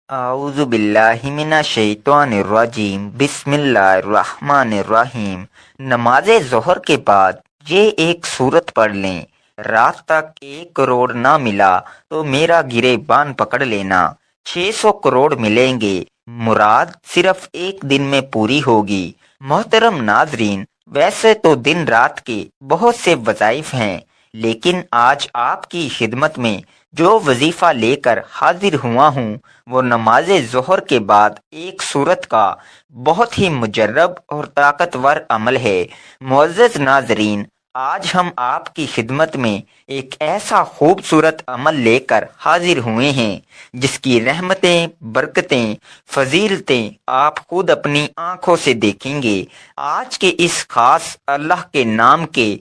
اعوذ باللہ من الشیطان الرجیم بسم اللہ الرحمن الرحیم۔ نماز ظہر کے بعد یہ ایک سورت پڑھ لیں۔ رات تک 1 کروڑ نہ ملا تو میرا گریبان پکڑ لینا، 600 کروڑ ملیں گے، مراد صرف ایک دن میں پوری ہوگی۔ محترم ناظرین، ویسے تو دن رات کے بہت سے وظائف ہیں، لیکن آج آپ کی خدمت میں جو وظیفہ لے کر حاضر ہوا ہوں وہ نماز ظہر کے بعد ایک سورت کا بہت ہی مجرب اور طاقتور عمل ہے۔ معزز ناظرین، آج ہم آپ کی خدمت میں ایک ایسا خوبصورت عمل لے کر حاضر ہوئے ہیں جس کی رحمتیں، برکتیں، فضیلتیں آپ خود اپنی آنکھوں سے دیکھیں گے۔ آج کے اس خاص اللہ کے نام کے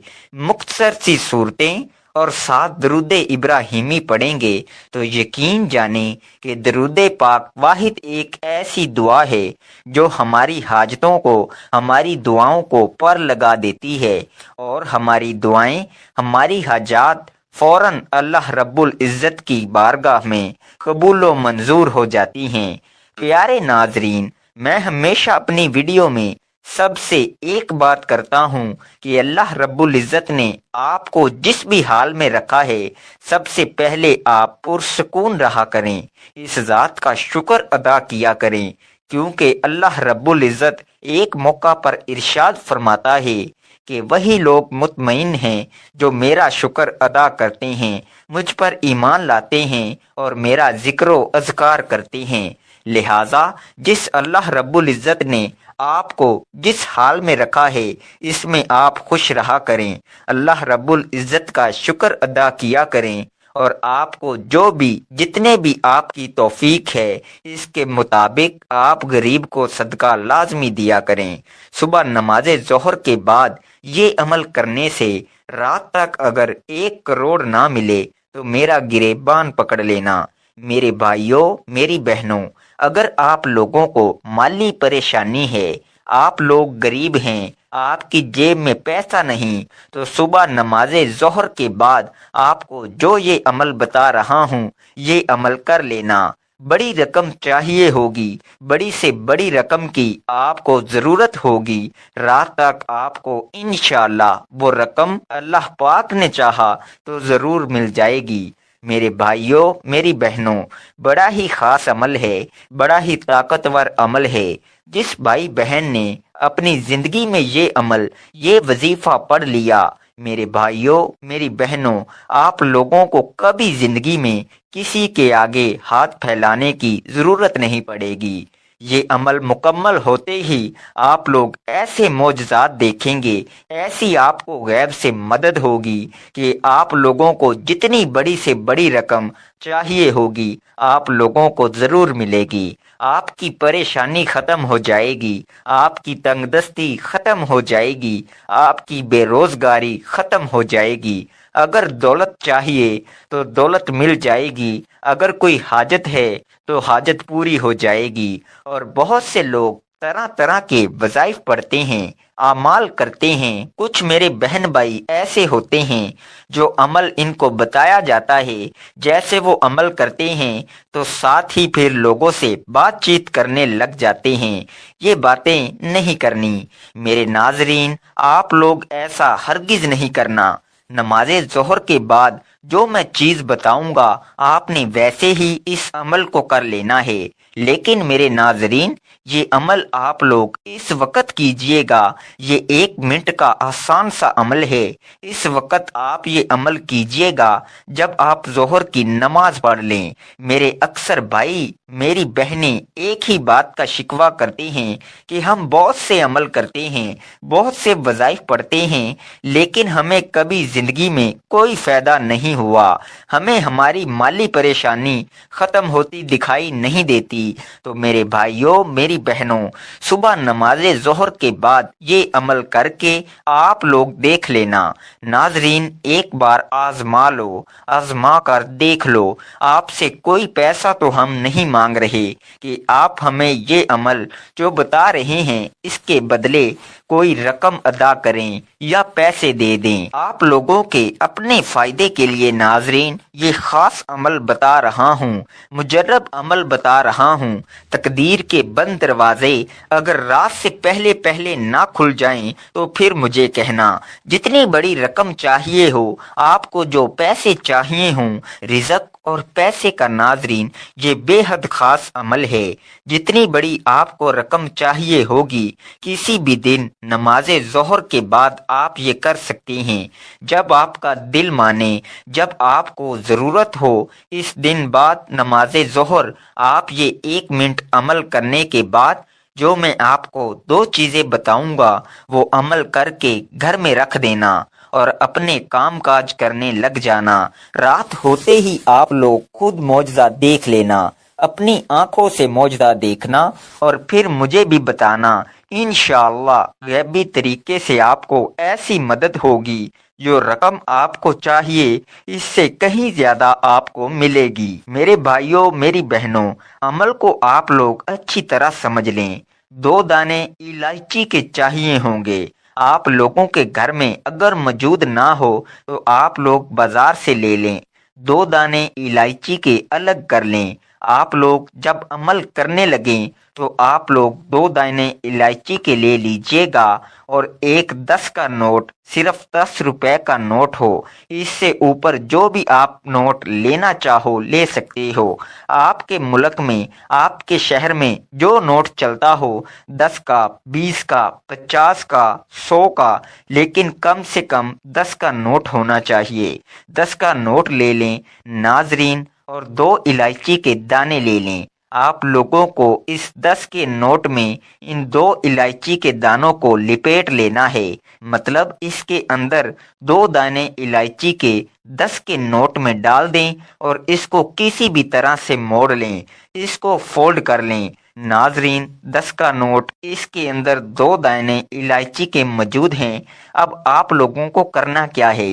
مختصر سی صورتیں اور 7 درود ابراہیمی پڑھیں گے تو یقین جانیں کہ درود پاک واحد ایک ایسی دعا ہے جو ہماری حاجتوں کو، ہماری دعاؤں کو پر لگا دیتی ہے، اور ہماری دعائیں، ہماری حاجات فوراً اللہ رب العزت کی بارگاہ میں قبول و منظور ہو جاتی ہیں۔ پیارے ناظرین، میں ہمیشہ اپنی ویڈیو میں سب سے ایک بات کرتا ہوں کہ اللہ رب العزت نے آپ کو جس بھی حال میں رکھا ہے، سب سے پہلے آپ پرسکون رہا کریں، اس ذات کا شکر ادا کیا کریں، کیونکہ اللہ رب العزت ایک موقع پر ارشاد فرماتا ہے کہ وہی لوگ مطمئن ہیں جو میرا شکر ادا کرتے ہیں، مجھ پر ایمان لاتے ہیں اور میرا ذکر و اذکار کرتے ہیں۔ لہٰذا جس اللہ رب العزت نے آپ کو جس حال میں رکھا ہے، اس میں آپ خوش رہا کریں، اللہ رب العزت کا شکر ادا کیا کریں، اور آپ کو جو بھی جتنے بھی آپ کی توفیق ہے اس کے مطابق آپ غریب کو صدقہ لازمی دیا کریں۔ صبح نماز ظہر کے بعد یہ عمل کرنے سے رات تک اگر 1 کروڑ نہ ملے تو میرا گریبان پکڑ لینا۔ میرے بھائیوں، میری بہنوں، اگر آپ لوگوں کو مالی پریشانی ہے، آپ لوگ غریب ہیں، آپ کی جیب میں پیسہ نہیں، تو صبح نماز ظہر کے بعد آپ کو جو یہ عمل بتا رہا ہوں یہ عمل کر لینا۔ بڑی رقم چاہیے ہوگی، بڑی سے بڑی رقم کی آپ کو ضرورت ہوگی، رات تک آپ کو انشاءاللہ وہ رقم اللہ پاک نے چاہا تو ضرور مل جائے گی۔ میرے بھائیوں، میری بہنوں، بڑا ہی خاص عمل ہے، بڑا ہی طاقتور عمل ہے۔ جس بھائی بہن نے اپنی زندگی میں یہ عمل، یہ وظیفہ پڑھ لیا، میرے بھائیوں، میری بہنوں، آپ لوگوں کو کبھی زندگی میں کسی کے آگے ہاتھ پھیلانے کی ضرورت نہیں پڑے گی۔ یہ عمل مکمل ہوتے ہی آپ لوگ ایسے معجزات دیکھیں گے، ایسی آپ کو غیب سے مدد ہوگی کہ آپ لوگوں کو جتنی بڑی سے بڑی رقم چاہیے ہوگی آپ لوگوں کو ضرور ملے گی۔ آپ کی پریشانی ختم ہو جائے گی، آپ کی تنگ دستی ختم ہو جائے گی، آپ کی بے روزگاری ختم ہو جائے گی۔ اگر دولت چاہیے تو دولت مل جائے گی، اگر کوئی حاجت ہے تو حاجت پوری ہو جائے گی۔ اور بہت سے لوگ طرح طرح کے وظائف پڑھتے ہیں، اعمال کرتے ہیں۔ کچھ میرے بہن بھائی ایسے ہوتے ہیں جو عمل ان کو بتایا جاتا ہے، جیسے وہ عمل کرتے ہیں تو ساتھ ہی پھر لوگوں سے بات چیت کرنے لگ جاتے ہیں۔ یہ باتیں نہیں کرنی میرے ناظرین، آپ لوگ ایسا ہرگز نہیں کرنا۔ نماز ظہر کے بعد جو میں چیز بتاؤں گا آپ نے ویسے ہی اس عمل کو کر لینا ہے، لیکن میرے ناظرین یہ عمل آپ لوگ اس وقت کیجئے گا، یہ 1 منٹ کا آسان سا عمل ہے۔ اس وقت آپ یہ عمل کیجئے گا جب آپ ظہر کی نماز پڑھ لیں۔ میرے اکثر بھائی، میری بہنیں ایک ہی بات کا شکوہ کرتے ہیں کہ ہم بہت سے عمل کرتے ہیں، بہت سے وظائف پڑھتے ہیں، لیکن ہمیں کبھی زندگی میں کوئی فائدہ نہیں ہوا، ہمیں ہماری مالی پریشانی ختم ہوتی دکھائی نہیں دیتی۔ تو میرے بھائیوں، میری بہنوں، صبح نماز ظہر کے بعد یہ عمل کر کے آپ لوگ دیکھ لینا۔ ناظرین، ایک بار آزما لو، آزما کر دیکھ لو۔ آپ سے کوئی پیسہ تو ہم نہیں مانگ رہے کہ آپ ہمیں یہ عمل جو بتا رہے ہیں اس کے بدلے کوئی رقم ادا کریں یا پیسے دے دیں۔ آپ لوگوں کے اپنے فائدے کے لیے ناظرین یہ خاص عمل بتا رہا ہوں، مجرب عمل بتا رہا ہوں۔ تقدیر کے بند دروازے اگر رات سے پہلے پہلے نہ کھل جائیں تو پھر مجھے کہنا، جتنی بڑی رقم چاہیے ہو، آپ کو جو پیسے چاہیے ہوں، رزق اور پیسے کا ناظرین یہ بے حد خاص عمل ہے۔ جتنی بڑی آپ کو رقم چاہیے ہوگی، کسی بھی دن نماز ظہر کے بعد آپ یہ کر سکتے ہیں، جب آپ کا دل مانے، جب آپ کو ضرورت ہو۔ اس دن بعد نماز ظہر آپ یہ 1 منٹ عمل کرنے کے بعد جو میں آپ کو 2 چیزیں بتاؤں گا وہ عمل کر کے گھر میں رکھ دینا اور اپنے کام کاج کرنے لگ جانا۔ رات ہوتے ہی آپ لوگ خود معجزہ دیکھ لینا، اپنی آنکھوں سے معجزہ دیکھنا اور پھر مجھے بھی بتانا۔ انشاءاللہ غیبی طریقے سے آپ کو ایسی مدد ہوگی، جو رقم آپ کو چاہیے اس سے کہیں زیادہ آپ کو ملے گی۔ میرے بھائیوں، میری بہنوں، عمل کو آپ لوگ اچھی طرح سمجھ لیں۔ 2 دانے الائچی کے چاہیے ہوں گے۔ آپ لوگوں کے گھر میں اگر موجود نہ ہو تو آپ لوگ بازار سے لے لیں۔ 2 دانے الائچی کے الگ کر لیں۔ آپ لوگ جب عمل کرنے لگیں تو آپ لوگ 2 دانے الائچی کے لے لیجئے گا اور ایک 10 کا نوٹ، صرف 10 روپے کا نوٹ ہو۔ اس سے اوپر جو بھی آپ نوٹ لینا چاہو لے سکتے ہو۔ آپ کے ملک میں، آپ کے شہر میں جو نوٹ چلتا ہو، 10 کا، 20 کا، 50 کا، 100 کا، لیکن کم سے کم 10 کا نوٹ ہونا چاہیے۔ 10 کا نوٹ لے لیں ناظرین، اور 2 الائچی کے دانے لے لیں۔ آپ لوگوں کو اس 10 کے نوٹ میں ان 2 الائچی کے دانوں کو لپیٹ لینا ہے، مطلب اس کے اندر 2 دانے الائچی کے 10 کے نوٹ میں ڈال دیں اور اس کو کسی بھی طرح سے موڑ لیں، اس کو فولڈ کر لیں۔ ناظرین 10 کا نوٹ، اس کے اندر 2 دانے الائچی کے موجود ہیں۔ اب آپ لوگوں کو کرنا کیا ہے؟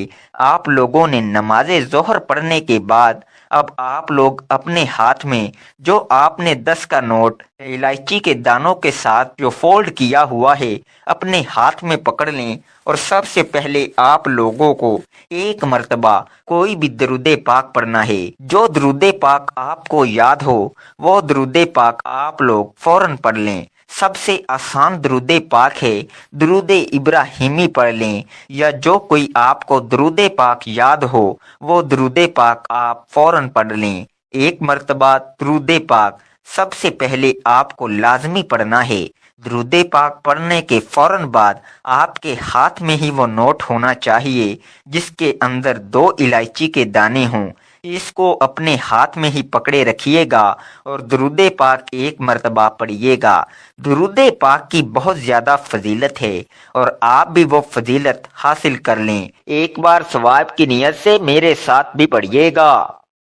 آپ لوگوں نے نماز ظہر پڑھنے کے بعد اب آپ لوگ اپنے ہاتھ میں جو آپ نے 10 کا نوٹ الائچی کے دانوں کے ساتھ جو فولڈ کیا ہوا ہے اپنے ہاتھ میں پکڑ لیں، اور سب سے پہلے آپ لوگوں کو 1 مرتبہ کوئی بھی درود پاک پڑھنا ہے۔ جو درود پاک آپ کو یاد ہو وہ درود پاک آپ لوگ فوراً پڑھ لیں۔ سب سے آسان درود پاک ہے درود ابراہیمی پڑھ لیں، یا جو کوئی آپ کو درود پاک یاد ہو وہ درود پاک آپ فوراً پڑھ لیں۔ 1 مرتبہ درود پاک سب سے پہلے آپ کو لازمی پڑھنا ہے۔ درود پاک پڑھنے کے فوراً بعد آپ کے ہاتھ میں ہی وہ نوٹ ہونا چاہیے جس کے اندر 2 الائچی کے دانے ہوں۔ اس کو اپنے ہاتھ میں ہی پکڑے رکھیے گا اور درود پاک 1 مرتبہ پڑھیے گا۔ درود پاک کی بہت زیادہ فضیلت ہے اور آپ بھی وہ فضیلت حاصل کر لیں۔ ایک بار ثواب کی نیت سے میرے ساتھ بھی پڑھیے گا۔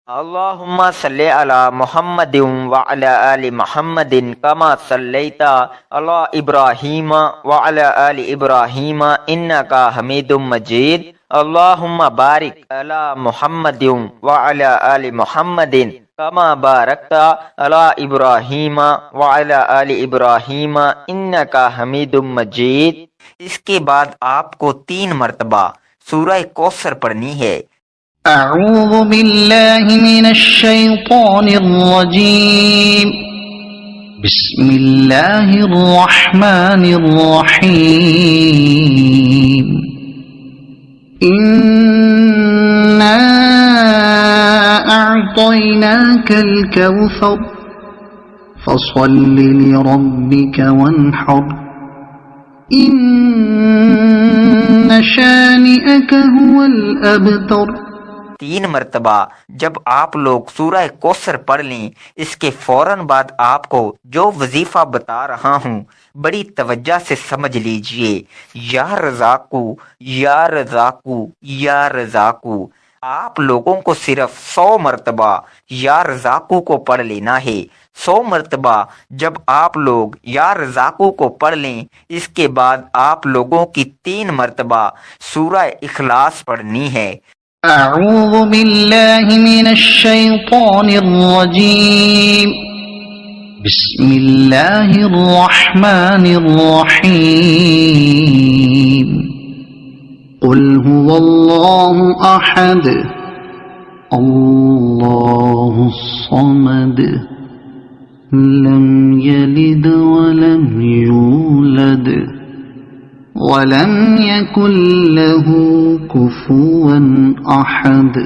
اللہم صلی علی محمد وعلی آل محمد کما صلیت علی ابراہیم وعلی آل ابراہیم انکا حمید مجید۔ اللہم بارک علی محمد وعلی آل محمد کما بارکت علی ابراہیم وعلی آل ابراہیم انکا حمید مجید۔ اس کے بعد آپ کو 3 مرتبہ سورہ کوثر پڑھنی ہے۔ اعوذ باللہ من الشیطان الرجیم، بسم اللہ الرحمن الرحیم۔ انا اعطیناک الکوثر فصل لربک وانحر ان شانئک هو الابتر۔ 3 مرتبہ جب آپ لوگ سورہ کوثر پڑھ لیں، اس کے فوراً بعد آپ کو جو وظیفہ بتا رہا ہوں بڑی توجہ سے سمجھ لیجئے۔ یا رزاقو، یا رزاقو، یا رزاقو۔ آپ لوگوں کو صرف 100 مرتبہ یا رزاقو کو پڑھ لینا ہے۔ 100 مرتبہ جب آپ لوگ یا رزاقو کو پڑھ لیں، اس کے بعد آپ لوگوں کی 3 مرتبہ سورہ اخلاص پڑھنی ہے۔ اعوذ باللہ من الشیطان الرجیم، بسم اللہ الرحمن الرحیم۔ قل هو الله أحد الله الصمد لم يلد ولم يولد ولم يكن له كفوا أحد۔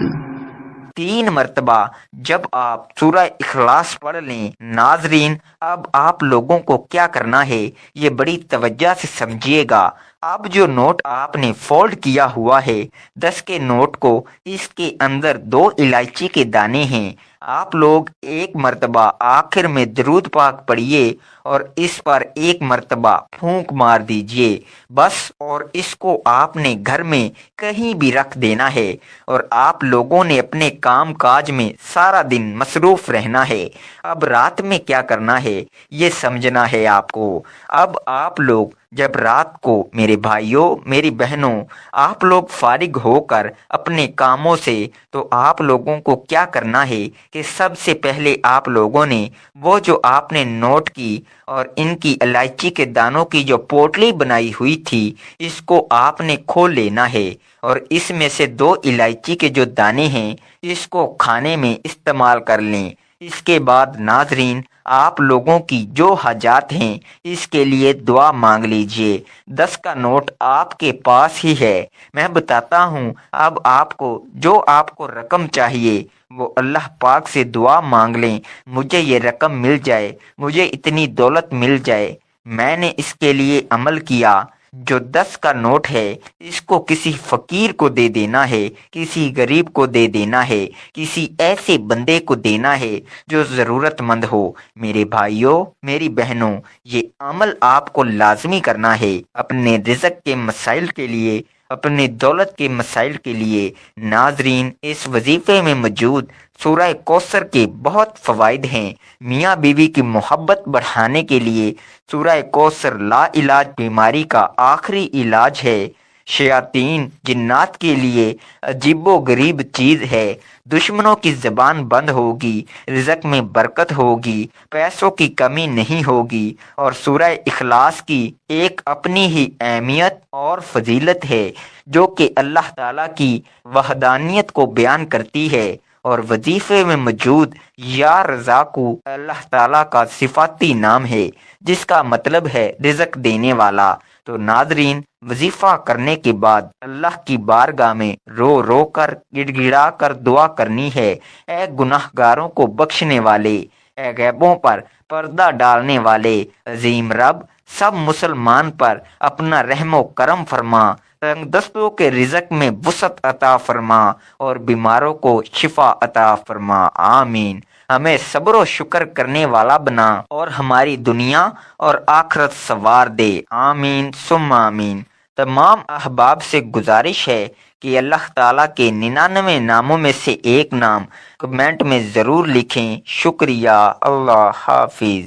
3 مرتبہ جب آپ سورہ اخلاص پڑھ لیں۔ ناظرین، اب آپ لوگوں کو کیا کرنا ہے یہ بڑی توجہ سے سمجھیے گا۔ اب جو نوٹ آپ نے فولڈ کیا ہوا ہے 10 کے نوٹ کو، اس کے اندر 2 الائچی کے دانے ہیں۔ آپ لوگ 1 مرتبہ آخر میں درود پاک پڑھیے اور اس پر 1 مرتبہ پھونک مار دیجئے بس، اور اس کو آپ نے گھر میں کہیں بھی رکھ دینا ہے، اور آپ لوگوں نے اپنے کام کاج میں سارا دن مصروف رہنا ہے۔ اب رات میں کیا کرنا ہے یہ سمجھنا ہے آپ کو۔ اب آپ لوگ جب رات کو، میرے بھائیوں میری بہنوں، آپ لوگ فارغ ہو کر اپنے کاموں سے، تو آپ لوگوں کو کیا کرنا ہے کہ سب سے پہلے آپ لوگوں نے وہ جو آپ نے نوٹ کی اور ان کی الائچی کے دانوں کی جو پوٹلی بنائی ہوئی تھی، اس کو آپ نے کھول لینا ہے، اور اس میں سے 2 الائچی کے جو دانے ہیں اس کو کھانے میں استعمال کر لیں۔ اس کے بعد ناظرین، آپ لوگوں کی جو حاجات ہیں اس کے لیے دعا مانگ لیجئے۔ 10 کا نوٹ آپ کے پاس ہی ہے، میں بتاتا ہوں۔ اب آپ کو جو آپ کو رقم چاہیے وہ اللہ پاک سے دعا مانگ لیں، مجھے یہ رقم مل جائے، مجھے اتنی دولت مل جائے۔ میں نے اس کے لیے عمل کیا۔ جو 10 کا نوٹ ہے اس کو کسی فقیر کو دے دینا ہے، کسی غریب کو دے دینا ہے، کسی ایسے بندے کو دینا ہے جو ضرورت مند ہو۔ میرے بھائیوں میری بہنوں، یہ عمل آپ کو لازمی کرنا ہے اپنے رزق کے مسائل کے لیے، اپنی دولت کے مسائل کے لیے۔ ناظرین، اس وظیفے میں موجود سورہ کوثر کے بہت فوائد ہیں۔ میاں بیوی کی محبت بڑھانے کے لیے سورہ کوثر لا علاج بیماری کا آخری علاج ہے۔ شیاطین جنات کے لیے عجیب و غریب چیز ہے۔ دشمنوں کی زبان بند ہوگی، رزق میں برکت ہوگی، پیسوں کی کمی نہیں ہوگی، اور سورہ اخلاص کی ایک اپنی ہی اہمیت اور فضیلت ہے جو کہ اللہ تعالیٰ کی وحدانیت کو بیان کرتی ہے، اور وظیفے میں موجود یا رزاقو اللہ تعالیٰ کا صفاتی نام ہے جس کا مطلب ہے رزق دینے والا۔ تو ناظرین، وظیفہ کرنے کے بعد اللہ کی بارگاہ میں رو رو کر گڑ گڑا کر دعا کرنی ہے، اے گناہ گاروں کو بخشنے والے، اے غیبوں پر پردہ ڈالنے والے عظیم رب، سب مسلمان پر اپنا رحم و کرم فرما، تنگ دستوں کے رزق میں وسعت عطا فرما، اور بیماروں کو شفا عطا فرما، آمین۔ ہمیں صبر و شکر کرنے والا بنا اور ہماری دنیا اور آخرت سنوار دے، آمین ثم آمین۔ تمام احباب سے گزارش ہے کہ اللہ تعالیٰ کے 99 ناموں میں سے ایک نام کمنٹ میں ضرور لکھیں۔ شکریہ، اللہ حافظ۔